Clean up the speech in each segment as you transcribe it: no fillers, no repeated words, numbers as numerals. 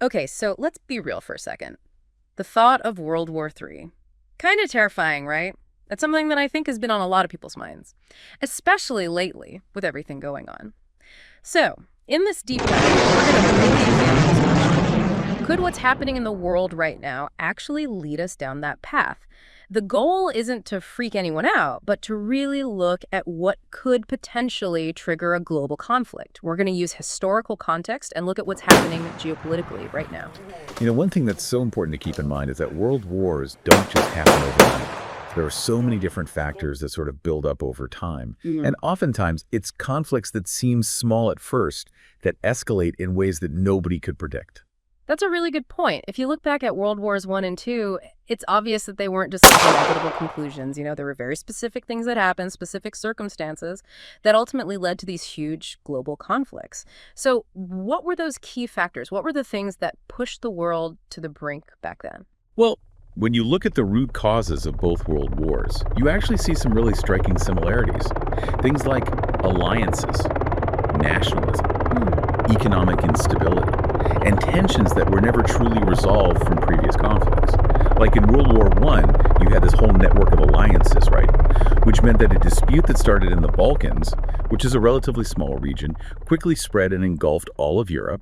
Okay, so let's be real for a second. The thought of World War III. Kind of terrifying, right? That's something that I think has been on a lot of people's minds, especially lately with everything going on. So, in this deep dive, we're going to really examine this question. Could what's happening in the world right now actually lead us down that path? The goal isn't to freak anyone out, but to really look at what could potentially trigger a global conflict. We're going to use historical context and look at what's happening geopolitically right now. One thing that's so important to keep in mind is that world wars don't just happen overnight. There are so many different factors that sort of build up over time. And oftentimes, it's conflicts that seem small at first that escalate in ways that nobody could predict. That's a really good point. If you look back at World Wars I and II, it's obvious that they weren't just like inevitable conclusions. There were very specific things that happened, specific circumstances that ultimately led to these huge global conflicts. So what were those key factors? What were the things that pushed the world to the brink back then? Well, when you look at the root causes of both world wars, you actually see some really striking similarities. Things like alliances, nationalism, economic instability, and tensions that were never truly resolved from previous conflicts. Like in World War I, you had this whole network of alliances, right? Which meant that a dispute that started in the Balkans, which is a relatively small region, quickly spread and engulfed all of Europe.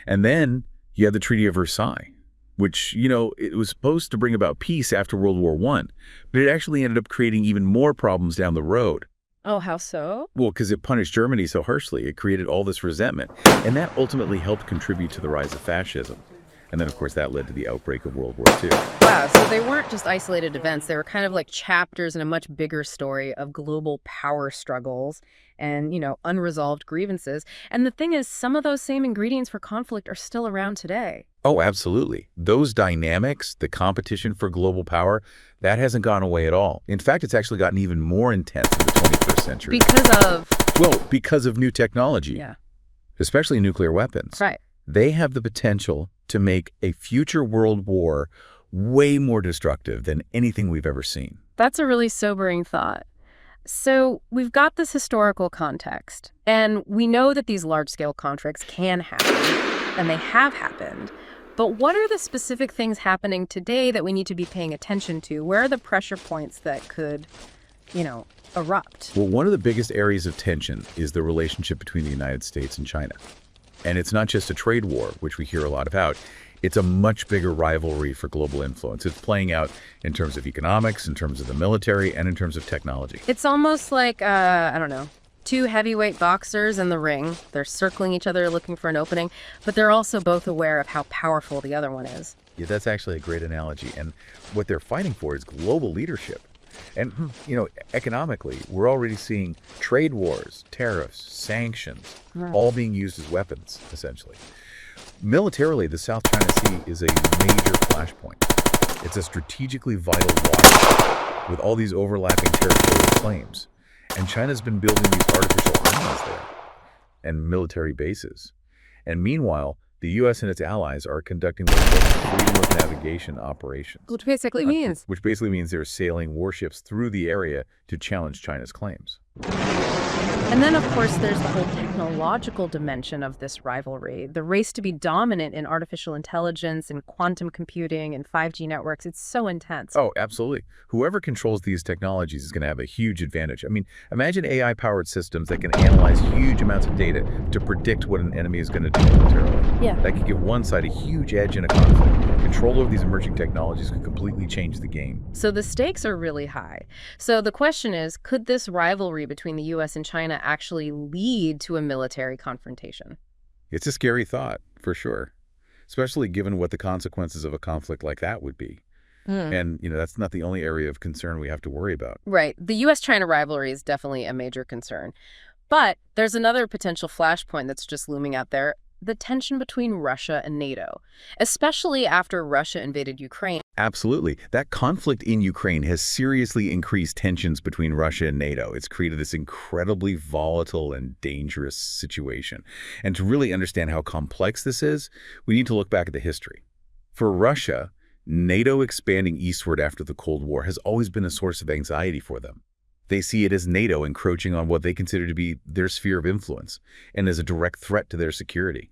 And then you had the Treaty of Versailles, which, it was supposed to bring about peace after World War I, but it actually ended up creating even more problems down the road. Oh, how so? Well, because it punished Germany so harshly, it created all this resentment, and that ultimately helped contribute to the rise of fascism. And then, of course, that led to the outbreak of World War II. Wow, so they weren't just isolated events. They were kind of like chapters in a much bigger story of global power struggles and, unresolved grievances. And the thing is, some of those same ingredients for conflict are still around today. Oh, absolutely. Those dynamics, the competition for global power, that hasn't gone away at all. In fact, it's actually gotten even more intense in the 21st century. Because of new technology. Yeah. Especially nuclear weapons. Right. They have the potential to make a future world war way more destructive than anything we've ever seen. That's a really sobering thought. So we've got this historical context, and we know that these large-scale conflicts can happen, and they have happened. But what are the specific things happening today that we need to be paying attention to? Where are the pressure points that could, erupt? Well, one of the biggest areas of tension is the relationship between the United States and China. And it's not just a trade war, which we hear a lot about. It's a much bigger rivalry for global influence. It's playing out in terms of economics, in terms of the military, and in terms of technology. It's almost like, two heavyweight boxers in the ring. They're circling each other looking for an opening, but they're also both aware of how powerful the other one is. Yeah, that's actually a great analogy. And what they're fighting for is global leadership. And, economically, we're already seeing trade wars, tariffs, sanctions, all being used as weapons, essentially. Militarily, the South China Sea is a major flashpoint. It's a strategically vital water with all these overlapping territorial claims. And China's been building these artificial islands there and military bases. And meanwhile, the U.S. and its allies are conducting what's called freedom of navigation operations. Which basically means? Which basically means they're sailing warships through the area to challenge China's claims. And then, of course, there's the whole technological dimension of this rivalry. The race to be dominant in artificial intelligence and quantum computing and 5G networks, it's so intense. Oh, absolutely. Whoever controls these technologies is going to have a huge advantage. I mean, imagine AI-powered systems that can analyze huge amounts of data to predict what an enemy is going to do militarily. Yeah. That could give one side a huge edge in a conflict. Control over these emerging technologies could completely change the game. So the stakes are really high. So the question is, could this rivalry between the U.S. and China actually lead to a military confrontation? It's a scary thought, for sure, especially given what the consequences of a conflict like that would be. And, that's not the only area of concern we have to worry about. Right. The U.S.-China rivalry is definitely a major concern. But there's another potential flashpoint that's just looming out there, the tension between Russia and NATO, especially after Russia invaded Ukraine. Absolutely. That conflict in Ukraine has seriously increased tensions between Russia and NATO. It's created this incredibly volatile and dangerous situation. And to really understand how complex this is, we need to look back at the history. For Russia, NATO expanding eastward after the Cold War has always been a source of anxiety for them. They see it as NATO encroaching on what they consider to be their sphere of influence and as a direct threat to their security.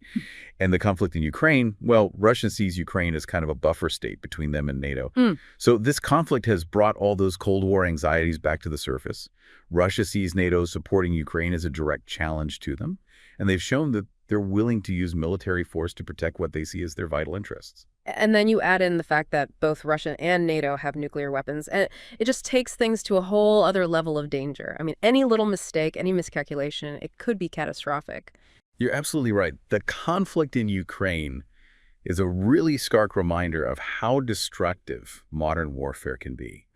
And the conflict in Ukraine, well, Russia sees Ukraine as kind of a buffer state between them and NATO. So this conflict has brought all those Cold War anxieties back to the surface. Russia sees NATO supporting Ukraine as a direct challenge to them, and they've shown that they're willing to use military force to protect what they see as their vital interests. And then you add in the fact that both Russia and NATO have nuclear weapons, and it just takes things to a whole other level of danger. I mean, any little mistake, any miscalculation, it could be catastrophic. You're absolutely right. The conflict in Ukraine is a really stark reminder of how destructive modern warfare can be,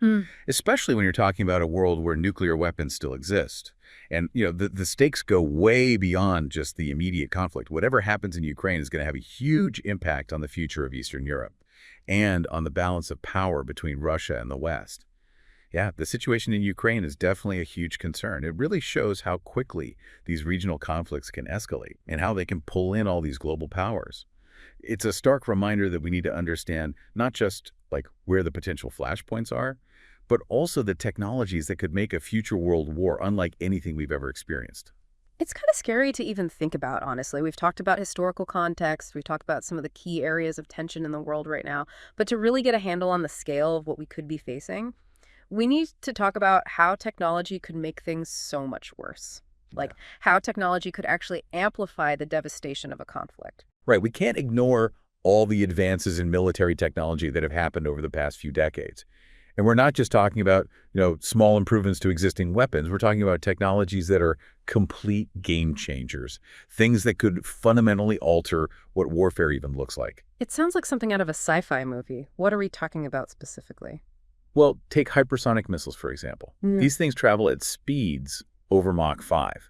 especially when you're talking about a world where nuclear weapons still exist. And, the stakes go way beyond just the immediate conflict. Whatever happens in Ukraine is going to have a huge impact on the future of Eastern Europe and on the balance of power between Russia and the West. Yeah, the situation in Ukraine is definitely a huge concern. It really shows how quickly these regional conflicts can escalate and how they can pull in all these global powers. It's a stark reminder that we need to understand not just where the potential flashpoints are, but also the technologies that could make a future world war unlike anything we've ever experienced. It's kind of scary to even think about, honestly. We've talked about historical context. We've talked about some of the key areas of tension in the world right now. But to really get a handle on the scale of what we could be facing, we need to talk about how technology could make things so much worse. How technology could actually amplify the devastation of a conflict. Right. We can't ignore all the advances in military technology that have happened over the past few decades. And we're not just talking about, small improvements to existing weapons. We're talking about technologies that are complete game changers, things that could fundamentally alter what warfare even looks like. It sounds like something out of a sci-fi movie. What are we talking about specifically? Well, take hypersonic missiles, for example. These things travel at speeds over Mach 5,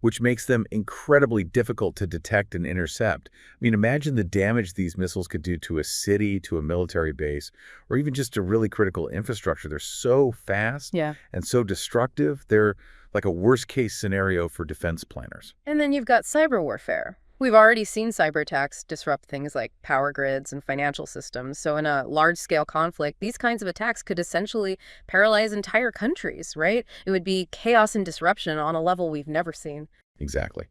which makes them incredibly difficult to detect and intercept. I mean, imagine the damage these missiles could do to a city, to a military base, or even just a really critical infrastructure. They're so fast and so destructive. They're like a worst-case scenario for defense planners. And then you've got cyber warfare. We've already seen cyber attacks disrupt things like power grids and financial systems. So in a large-scale conflict, these kinds of attacks could essentially paralyze entire countries, right? It would be chaos and disruption on a level we've never seen. Exactly.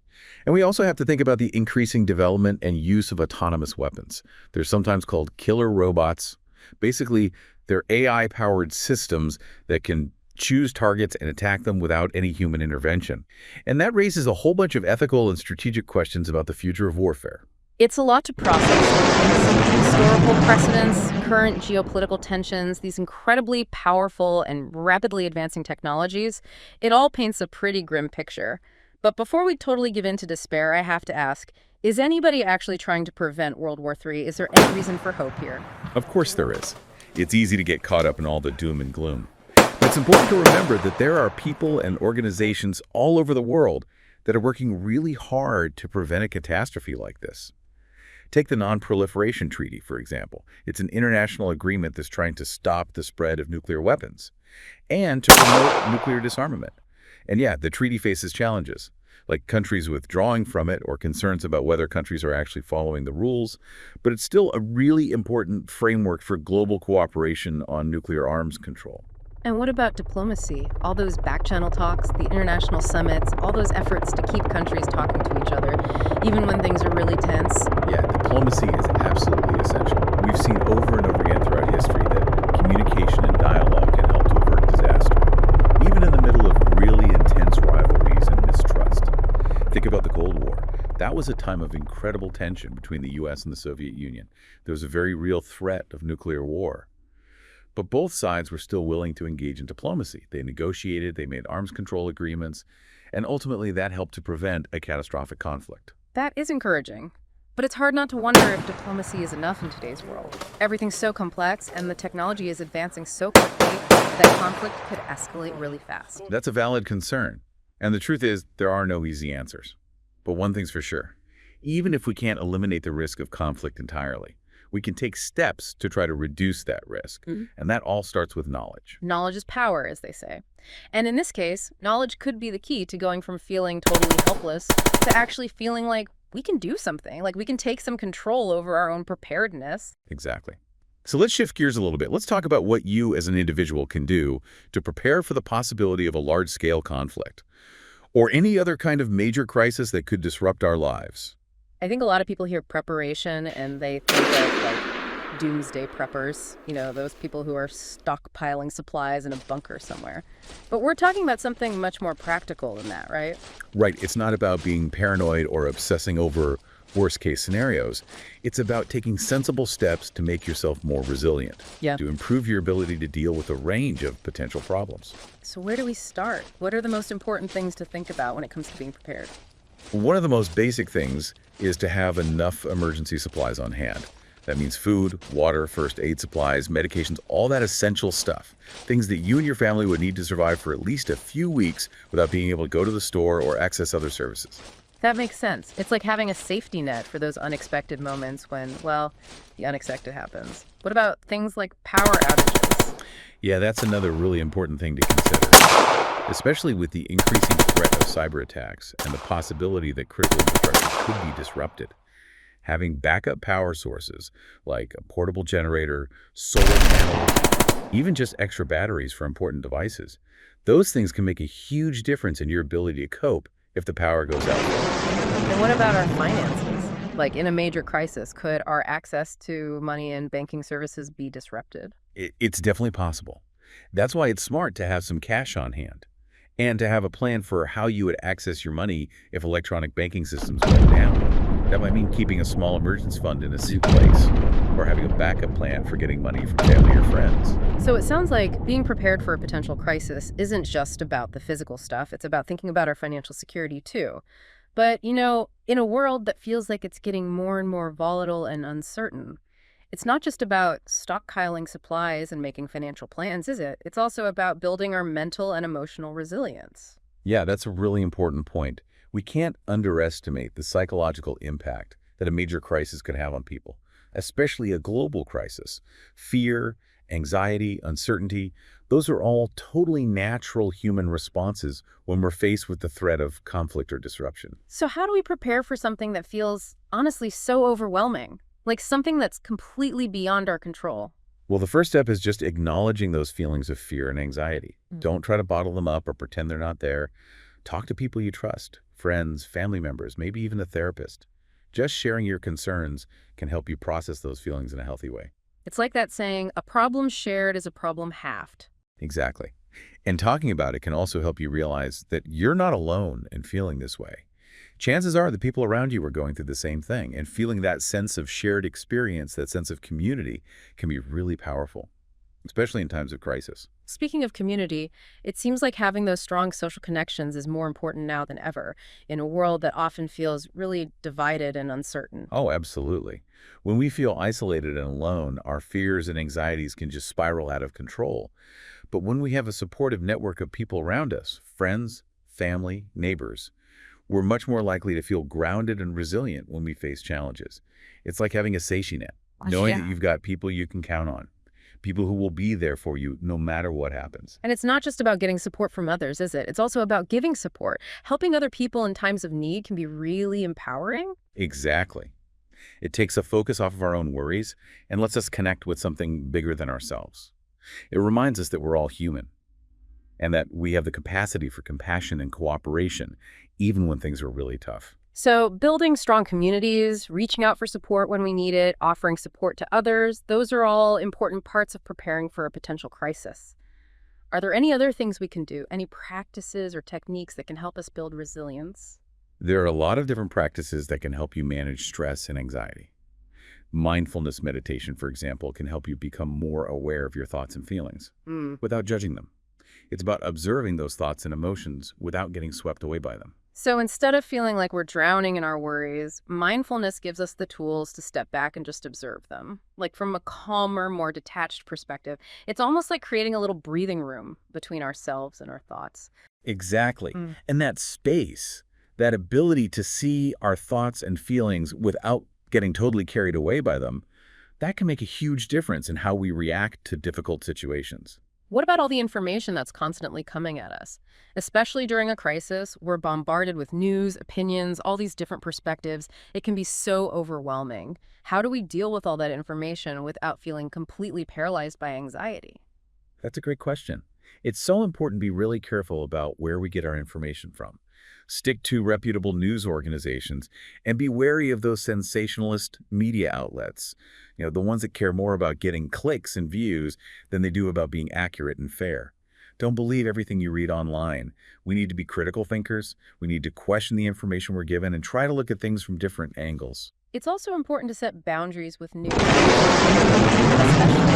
And we also have to think about the increasing development and use of autonomous weapons. They're sometimes called killer robots. Basically, they're AI-powered systems that can choose targets and attack them without any human intervention. And that raises a whole bunch of ethical and strategic questions about the future of warfare. It's a lot to process. Historical precedents, current geopolitical tensions, these incredibly powerful and rapidly advancing technologies, it all paints a pretty grim picture. But before we totally give in to despair, I have to ask, is anybody actually trying to prevent World War III? Is there any reason for hope here? Of course there is. It's easy to get caught up in all the doom and gloom. It's important to remember that there are people and organizations all over the world that are working really hard to prevent a catastrophe like this. Take the Non-Proliferation Treaty, for example. It's an international agreement that's trying to stop the spread of nuclear weapons and to promote nuclear disarmament. And yeah, the treaty faces challenges, like countries withdrawing from it or concerns about whether countries are actually following the rules. But it's still a really important framework for global cooperation on nuclear arms control. And what about diplomacy? All those back-channel talks, the international summits, all those efforts to keep countries talking to each other, even when things are really tense? Yeah, diplomacy is absolutely essential. We've seen over and over again throughout history that communication and dialogue can help to avert disaster, even in the middle of really intense rivalries and mistrust. Think about the Cold War. That was a time of incredible tension between the U.S. and the Soviet Union. There was a very real threat of nuclear war. But both sides were still willing to engage in diplomacy. They negotiated, they made arms control agreements, and ultimately that helped to prevent a catastrophic conflict. That is encouraging. But it's hard not to wonder if diplomacy is enough in today's world. Everything's so complex, and the technology is advancing so quickly that conflict could escalate really fast. That's a valid concern. And the truth is, there are no easy answers. But one thing's for sure. Even if we can't eliminate the risk of conflict entirely, we can take steps to try to reduce that risk. And that all starts with knowledge. Knowledge is power, as they say. And in this case, knowledge could be the key to going from feeling totally helpless to actually feeling like we can do something, like we can take some control over our own preparedness. Exactly. So let's shift gears a little bit. Let's talk about what you as an individual can do to prepare for the possibility of a large-scale conflict or any other kind of major crisis that could disrupt our lives. I think a lot of people hear preparation and they think of like doomsday preppers, those people who are stockpiling supplies in a bunker somewhere. But we're talking about something much more practical than that, right? Right, it's not about being paranoid or obsessing over worst-case scenarios. It's about taking sensible steps to make yourself more resilient, Yeah. to improve your ability to deal with a range of potential problems. So where do we start? What are the most important things to think about when it comes to being prepared? One of the most basic things is to have enough emergency supplies on hand. That means food, water, first aid supplies, medications, all that essential stuff. Things that you and your family would need to survive for at least a few weeks without being able to go to the store or access other services. That makes sense. It's like having a safety net for those unexpected moments when, well, the unexpected happens. What about things like power outages? Yeah, that's another really important thing to consider, especially with the increasing threat of cyber attacks and the possibility that critical infrastructure could be disrupted. Having backup power sources like a portable generator, solar panels, even just extra batteries for important devices, those things can make a huge difference in your ability to cope if the power goes out. And what about our finances? Like in a major crisis, could our access to money and banking services be disrupted? It's definitely possible. That's why it's smart to have some cash on hand and to have a plan for how you would access your money if electronic banking systems went down. That might mean keeping a small emergency fund in a suitcase or having a backup plan for getting money from family or friends. So it sounds like being prepared for a potential crisis isn't just about the physical stuff. It's about thinking about our financial security too. But, in a world that feels like it's getting more and more volatile and uncertain, it's not just about stockpiling supplies and making financial plans, is it? It's also about building our mental and emotional resilience. Yeah, that's a really important point. We can't underestimate the psychological impact that a major crisis could have on people, especially a global crisis. Fear, anxiety, uncertainty, those are all totally natural human responses when we're faced with the threat of conflict or disruption. So how do we prepare for something that feels, honestly, so overwhelming? Like something that's completely beyond our control? Well, the first step is just acknowledging those feelings of fear and anxiety. Mm. Don't try to bottle them up or pretend they're not there. Talk to people you trust, friends, family members, maybe even a therapist. Just sharing your concerns can help you process those feelings in a healthy way. It's like that saying, a problem shared is a problem halved. Exactly. And talking about it can also help you realize that you're not alone in feeling this way. Chances are the people around you are going through the same thing, and feeling that sense of shared experience, that sense of community, can be really powerful, especially in times of crisis. Speaking of community, it seems like having those strong social connections is more important now than ever in a world that often feels really divided and uncertain. Oh, absolutely. When we feel isolated and alone, our fears and anxieties can just spiral out of control. But when we have a supportive network of people around us, friends, family, neighbors, we're much more likely to feel grounded and resilient when we face challenges. It's like having a safety net, knowing that you've got people you can count on, people who will be there for you no matter what happens. And it's not just about getting support from others, is it? It's also about giving support. Helping other people in times of need can be really empowering. Exactly. It takes a focus off of our own worries and lets us connect with something bigger than ourselves. It reminds us that we're all human and that we have the capacity for compassion and cooperation, even when things are really tough. So building strong communities, reaching out for support when we need it, offering support to others, those are all important parts of preparing for a potential crisis. Are there any other things we can do? Any practices or techniques that can help us build resilience? There are a lot of different practices that can help you manage stress and anxiety. Mindfulness meditation, for example, can help you become more aware of your thoughts and feelings without judging them. It's about observing those thoughts and emotions without getting swept away by them. So instead of feeling like we're drowning in our worries, mindfulness gives us the tools to step back and just observe them. Like from a calmer, more detached perspective, it's almost like creating a little breathing room between ourselves and our thoughts. Exactly. And that space, that ability to see our thoughts and feelings without getting totally carried away by them, that can make a huge difference in how we react to difficult situations. What about all the information that's constantly coming at us? Especially during a crisis, we're bombarded with news, opinions, all these different perspectives. It can be so overwhelming. How do we deal with all that information without feeling completely paralyzed by anxiety? That's a great question. It's so important to be really careful about where we get our information from. Stick to reputable news organizations and be wary of those sensationalist media outlets. The ones that care more about getting clicks and views than they do about being accurate and fair. Don't believe everything you read online. We need to be critical thinkers. We need to question the information we're given and try to look at things from different angles. It's also important to set boundaries with news, especially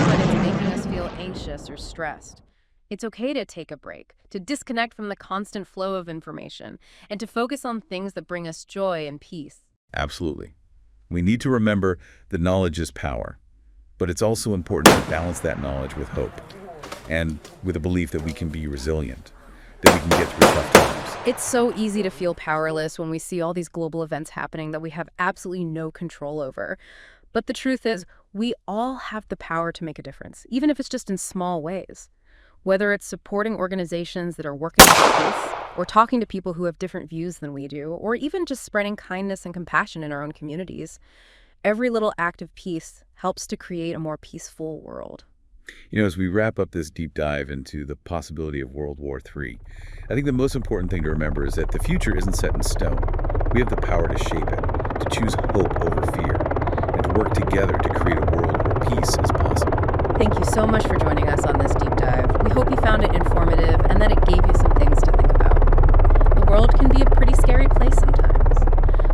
when it's making us feel anxious or stressed. It's okay to take a break, to disconnect from the constant flow of information, and to focus on things that bring us joy and peace. Absolutely. We need to remember that knowledge is power, but it's also important to balance that knowledge with hope and with a belief that we can be resilient, that we can get through tough times. It's so easy to feel powerless when we see all these global events happening that we have absolutely no control over. But the truth is, we all have the power to make a difference, even if it's just in small ways. Whether it's supporting organizations that are working for peace, or talking to people who have different views than we do, or even just spreading kindness and compassion in our own communities, every little act of peace helps to create a more peaceful world. As we wrap up this deep dive into the possibility of World War III, I think the most important thing to remember is that the future isn't set in stone. We have the power to shape it, to choose hope over fear, and to work together to create a world where peace is possible. Thank you so much for joining us on this deep dive. We hope you found it informative and that it gave you some things to think about. The world can be a pretty scary place sometimes.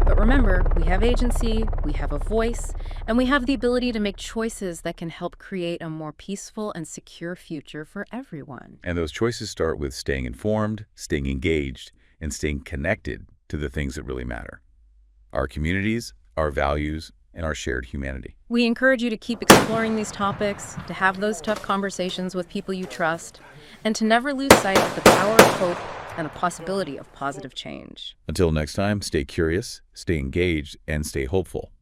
But remember, we have agency, we have a voice, and we have the ability to make choices that can help create a more peaceful and secure future for everyone. And those choices start with staying informed, staying engaged, and staying connected to the things that really matter. Our communities, our values, and our shared humanity. We encourage you to keep exploring these topics, to have those tough conversations with people you trust, and to never lose sight of the power of hope and the possibility of positive change. Until next time, stay curious, stay engaged, and stay hopeful.